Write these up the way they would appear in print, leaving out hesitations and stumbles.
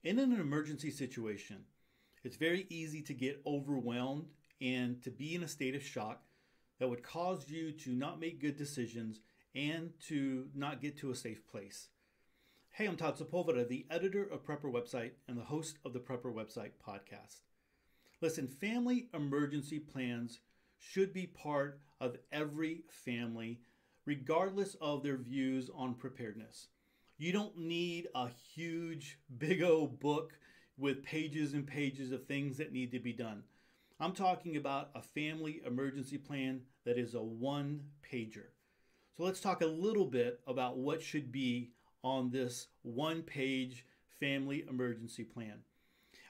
In an emergency situation, it's very easy to get overwhelmed and to be in a state of shock that would cause you to not make good decisions and to not get to a safe place. Hey, I'm Todd Sepulveda, the editor of Prepper Website and the host of the Prepper Website podcast. Listen, family emergency plans should be part of every family, regardless of their views on preparedness. You don't need a huge, big old book with pages and pages of things that need to be done. I'm talking about a family emergency plan that is a one-pager. So let's talk a little bit about what should be on this one-page family emergency plan.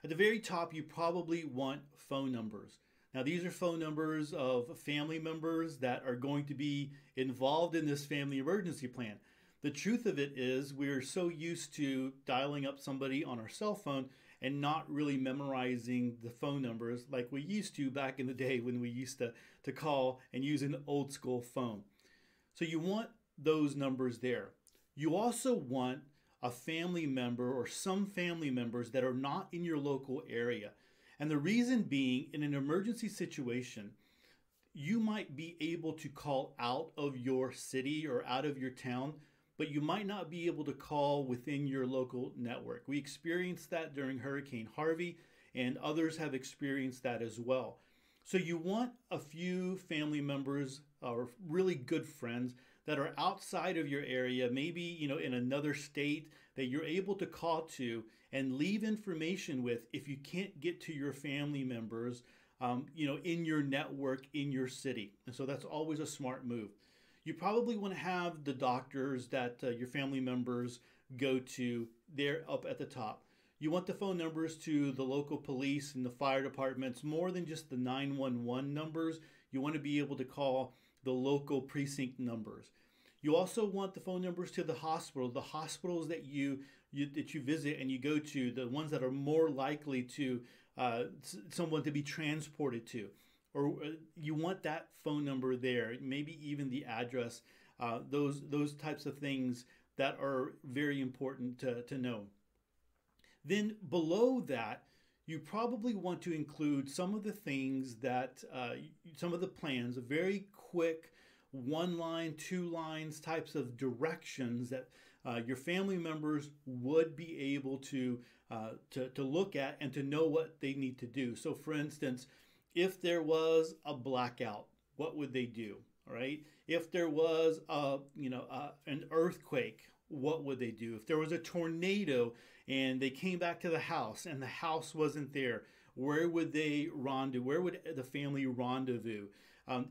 At the very top, you probably want phone numbers. Now, these are phone numbers of family members that are going to be involved in this family emergency plan. The truth of it is we're so used to dialing up somebody on our cell phone and not really memorizing the phone numbers like we used to back in the day when we used to call and use an old school phone. So you want those numbers there. You also want a family member or some family members that are not in your local area. And the reason being, in an emergency situation, you might be able to call out of your city or out of your town, but you might not be able to call within your local network. We experienced that during Hurricane Harvey, and others have experienced that as well. So you want a few family members or really good friends that are outside of your area, maybe in another state, that you're able to call to and leave information with if you can't get to your family members in your network, in your city. And so that's always a smart move. You probably want to have the doctors that your family members go to there up at the top. You want the phone numbers to the local police and the fire departments more than just the 911 numbers. You want to be able to call the local precinct numbers. You also want the phone numbers to the hospitals that you visit and you go to, the ones that are more likely to someone to be transported to. Or you want that phone number there, maybe even the address, those types of things that are very important to know. Then below that, you probably want to include some of the things that, some of the plans, a very quick 1 line, 2 lines types of directions that your family members would be able to look at and to know what they need to do. So for instance, if there was a blackout, what would they do? All right. If there was an earthquake, what would they do? If there was a tornado and they came back to the house and the house wasn't there, where would they rendezvous? Where would the family rendezvous?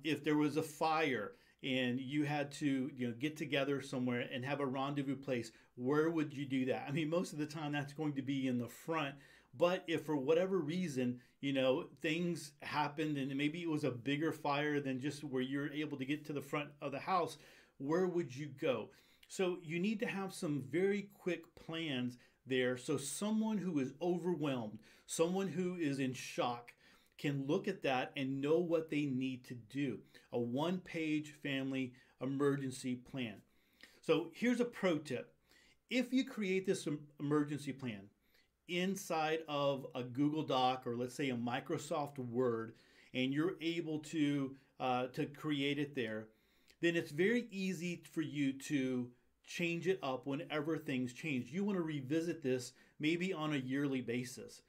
If there was a fire and you had to get together somewhere and have a rendezvous place, where would you do that? I mean, most of the time that's going to be in the front. But if for whatever reason, things happened and maybe it was a bigger fire than just where you're able to get to the front of the house, where would you go? So you need to have some very quick plans there so someone who is overwhelmed, someone who is in shock, can look at that and know what they need to do. A one-page family emergency plan. So here's a pro tip. If you create this emergency plan inside of a Google Doc or let's say a Microsoft Word, and you're able to create it there, then it's very easy for you to change it up whenever things change. You want to revisit this maybe on a yearly basis.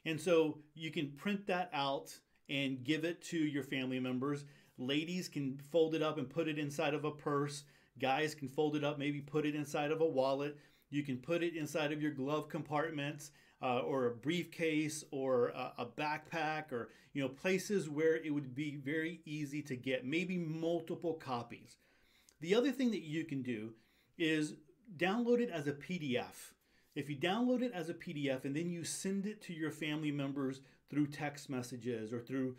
And so you can print that out and give it to your family members. Ladies can fold it up and put it inside of a purse. Guys can fold it up, maybe put it inside of a wallet. You can put it inside of your glove compartments or a briefcase or a backpack or places where it would be very easy to get, maybe multiple copies. The other thing that you can do is download it as a PDF. If you download it as a PDF and then you send it to your family members through text messages or through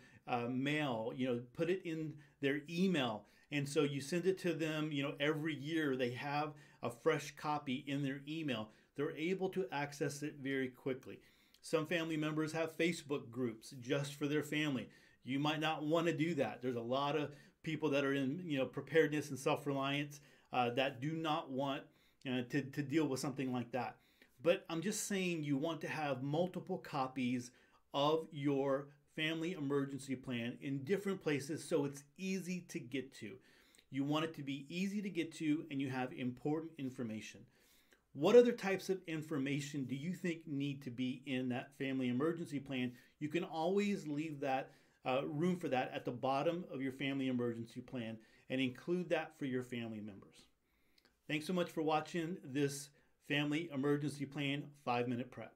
mail, put it in their email. And so you send it to them, every year they have a fresh copy in their email. They're able to access it very quickly. Some family members have Facebook groups just for their family. You might not want to do that. There's a lot of people that are in, preparedness and self-reliance that do not want to deal with something like that. But I'm just saying you want to have multiple copies of your family emergency plan in different places so it's easy to get to. You want it to be easy to get to and you have important information. What other types of information do you think need to be in that family emergency plan? You can always leave that room for that at the bottom of your family emergency plan and include that for your family members. Thanks so much for watching this Family Emergency Plan 5-Minute Prep.